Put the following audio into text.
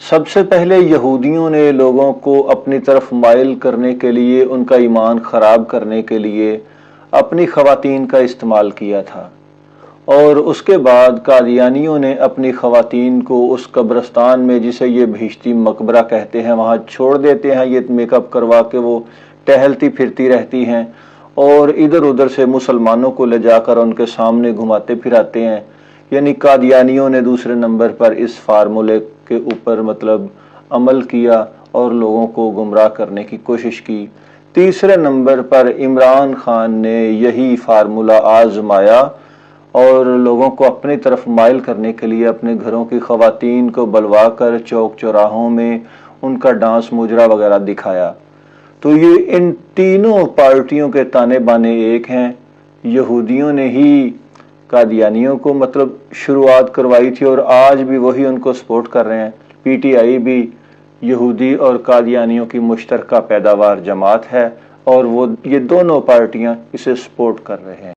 سب سے پہلے یہودیوں نے لوگوں کو اپنی طرف مائل کرنے کے لیے، ان کا ایمان خراب کرنے کے لیے اپنی خواتین کا استعمال کیا تھا، اور اس کے بعد قادیانیوں نے اپنی خواتین کو اس قبرستان میں، جسے یہ بہشتی مقبرہ کہتے ہیں، وہاں چھوڑ دیتے ہیں۔ یہ میک اپ کروا کے وہ ٹہلتی پھرتی رہتی ہیں اور ادھر ادھر سے مسلمانوں کو لے جا کر ان کے سامنے گھماتے پھراتے ہیں۔ یعنی قادیانیوں نے دوسرے نمبر پر اس فارمولے کے اوپر عمل کیا اور لوگوں کو گمراہ کرنے کی کوشش کی۔ تیسرے نمبر پر عمران خان نے یہی فارمولہ آزمایا اور لوگوں کو اپنی طرف مائل کرنے کے لیے اپنے گھروں کی خواتین کو بلوا کر چوک چوراہوں میں ان کا ڈانس مجرا وغیرہ دکھایا۔ تو یہ ان تینوں پارٹیوں کے تانے بانے ایک ہیں۔ یہودیوں نے ہی قادیانیوں کو شروعات کروائی تھی، اور آج بھی وہی ان کو سپورٹ کر رہے ہیں۔ پی ٹی آئی بھی یہودی اور قادیانیوں کی مشترکہ پیداوار جماعت ہے، اور یہ دونوں پارٹیاں اسے سپورٹ کر رہے ہیں۔